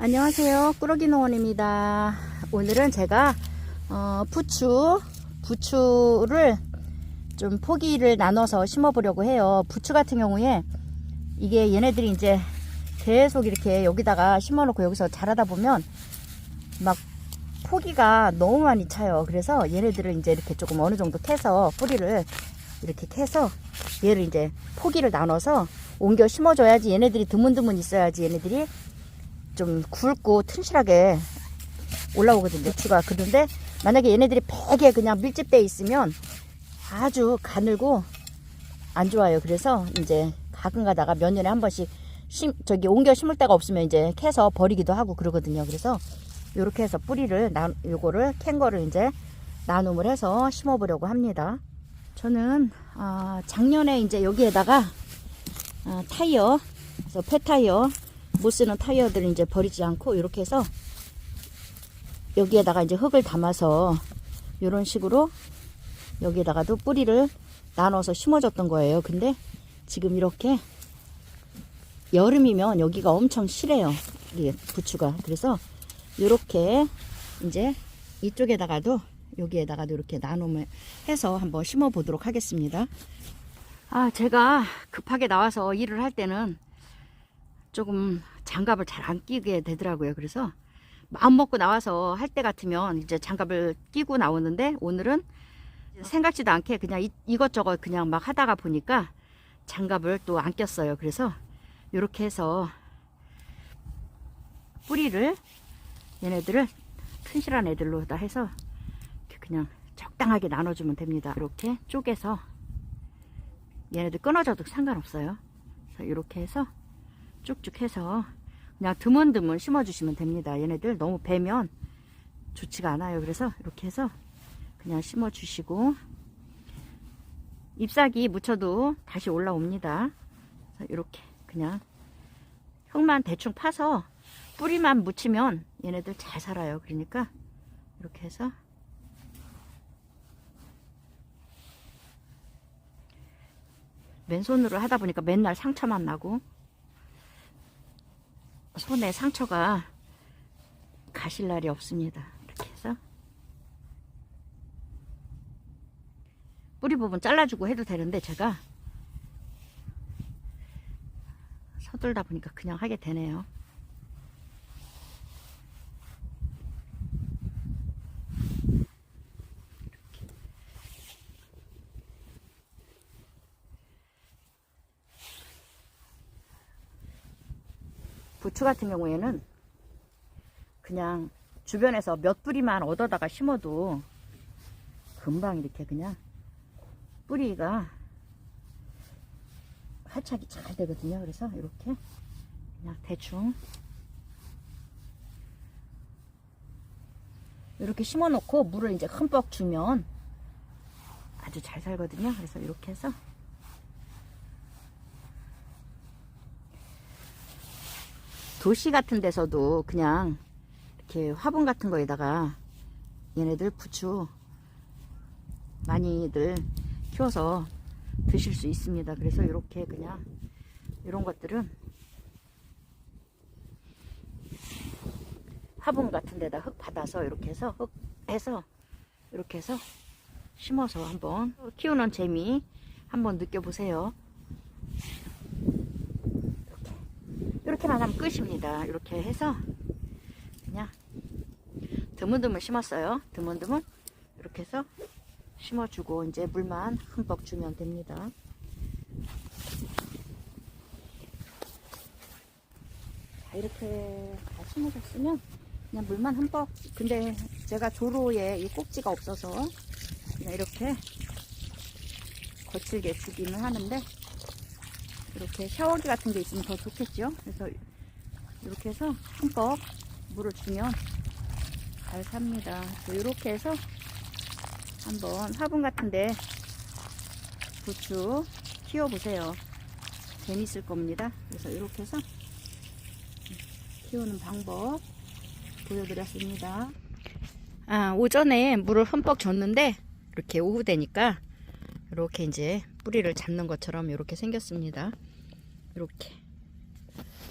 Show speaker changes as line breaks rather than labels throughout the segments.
안녕하세요, 꾸러기 농원입니다. 오늘은 제가 부추를 좀 포기를 나눠서 심어 보려고 해요. 부추 같은 경우에 이게 얘네들이 이제 계속 이렇게 여기다가 심어 놓고 여기서 자라다 보면 막 포기가 너무 많이 차요. 그래서 얘네들을 이제 이렇게 조금 어느 정도 캐서 뿌리를 이렇게 캐서 얘를 이제 포기를 나눠서 옮겨 심어줘야지, 얘네들이 드문드문 있어야지 얘네들이 좀 굵고 튼실하게 올라오거든요, 부추가. 그런데 만약에 얘네들이 베개 그냥 밀집되어 있으면 아주 가늘고 안 좋아요. 그래서 이제 가끔 가다가 몇 년에 한 번씩 옮겨 심을 데가 없으면 이제 캐서 버리기도 하고 그러거든요. 그래서 요렇게 해서 뿌리를 요거를 캔 거를 이제 나눔을 해서 심어 보려고 합니다. 저는 작년에 이제 여기에다가 타이어, 그래서 폐타이어, 못 쓰는 타이어들을 이제 버리지 않고 이렇게 해서 여기에다가 이제 흙을 담아서 이런 식으로 여기에다가도 뿌리를 나눠서 심어줬던 거예요. 근데 지금 이렇게 여름이면 여기가 엄청 실해요, 이게 부추가. 그래서 이렇게 이제 이쪽에다가도 여기에다가도 이렇게 나눔을 해서 한번 심어 보도록 하겠습니다. 제가 급하게 나와서 일을 할 때는 조금 장갑을 잘 안 끼게 되더라고요. 그래서 마음 먹고 나와서 할 때 같으면 이제 장갑을 끼고 나오는데, 오늘은 생각지도 않게 그냥 이것저것 그냥 막 하다가 보니까 장갑을 또 안 꼈어요. 그래서 이렇게 해서 뿌리를 얘네들을 튼실한 애들로 다 해서 그냥 적당하게 나눠주면 됩니다. 이렇게 쪼개서 얘네들 끊어져도 상관없어요. 그래서 이렇게 해서 쭉쭉 해서 그냥 드문드문 심어주시면 됩니다. 얘네들 너무 베면 좋지가 않아요. 그래서 이렇게 해서 그냥 심어주시고, 잎사귀 묻혀도 다시 올라옵니다. 그래서 이렇게 그냥 흙만 대충 파서 뿌리만 묻히면 얘네들 잘 살아요. 그러니까 이렇게 해서 맨손으로 하다 보니까 맨날 상처만 나고 손에 상처가 가실 날이 없습니다. 이렇게 해서 뿌리 부분 잘라주고 해도 되는데 제가 서둘다 보니까 그냥 하게 되네요. 부추 같은 경우에는 그냥 주변에서 몇 뿌리만 얻어다가 심어도 금방 이렇게 그냥 뿌리가 활착이 잘 되거든요. 그래서 이렇게 그냥 대충 이렇게 심어 놓고 물을 이제 흠뻑 주면 아주 잘 살거든요. 그래서 이렇게 해서 도시 같은 데서도 그냥 이렇게 화분 같은 거에다가 얘네들 부추 많이들 키워서 드실 수 있습니다. 그래서 이렇게 그냥 이런 것들은 화분 같은 데다 흙 받아서 이렇게 해서 이렇게 해서 심어서 한번 키우는 재미 한번 느껴보세요. 이렇게만 하면 끝입니다. 이렇게 해서 그냥 드문드문 심었어요. 드문드문 이렇게 해서 심어주고 이제 물만 흠뻑 주면 됩니다. 자, 이렇게 다 심어줬으면 그냥 물만 흠뻑. 근데 제가 조로에 이 꼭지가 없어서 그냥 이렇게 거칠게 주기는 하는데, 이렇게 샤워기 같은 게 있으면 더 좋겠죠. 그래서 이렇게 해서 흠뻑 물을 주면 잘 삽니다. 이렇게 해서 한번 화분 같은데 부추 키워보세요. 재밌을 겁니다. 그래서 이렇게 해서 키우는 방법 보여드렸습니다. 오전에 물을 흠뻑 줬는데 이렇게 오후 되니까 이렇게 이제 뿌리를 잡는 것처럼 이렇게 생겼습니다. 이렇게.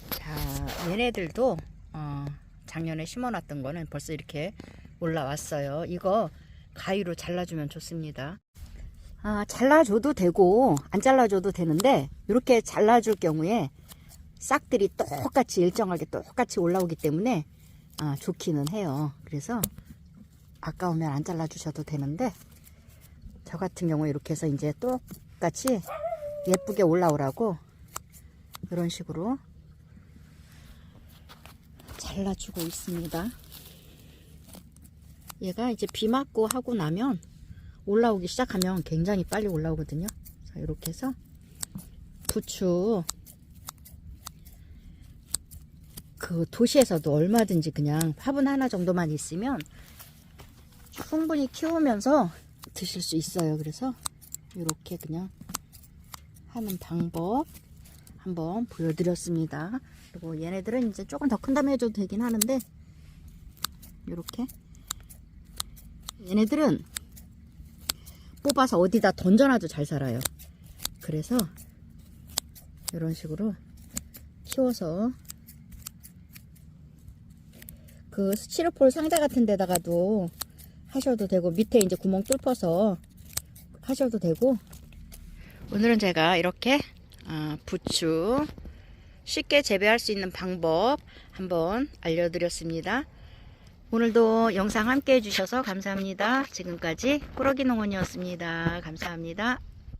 자, 얘네들도 작년에 심어놨던 거는 벌써 이렇게 올라왔어요. 이거 가위로 잘라주면 좋습니다. 잘라줘도 되고 안 잘라줘도 되는데 이렇게 잘라줄 경우에 싹들이 똑같이 일정하게 똑같이 올라오기 때문에 좋기는 해요. 그래서 아까우면 안 잘라주셔도 되는데 저 같은 경우에 이렇게 해서 이제 똑같이 예쁘게 올라오라고 이런 식으로 잘라주고 있습니다. 얘가 이제 비 맞고 하고 나면 올라오기 시작하면 굉장히 빨리 올라오거든요. 자, 이렇게 해서 부추 그 도시에서도 얼마든지 그냥 화분 하나 정도만 있으면 충분히 키우면서 드실 수 있어요. 그래서 이렇게 그냥 하는 방법 한번 보여드렸습니다. 그리고 얘네들은 이제 조금 더 큰 다음에 해줘도 되긴 하는데 이렇게 얘네들은 뽑아서 어디다 던져놔도 잘 살아요. 그래서 이런 식으로 키워서 그 스티로폴 상자 같은 데다가도 하셔도 되고 밑에 이제 구멍 뚫어서 하셔도 되고. 오늘은 제가 이렇게 부추 쉽게 재배할 수 있는 방법 한번 알려드렸습니다. 오늘도 영상 함께 해주셔서 감사합니다. 지금까지 꾸러기 농원이었습니다. 감사합니다.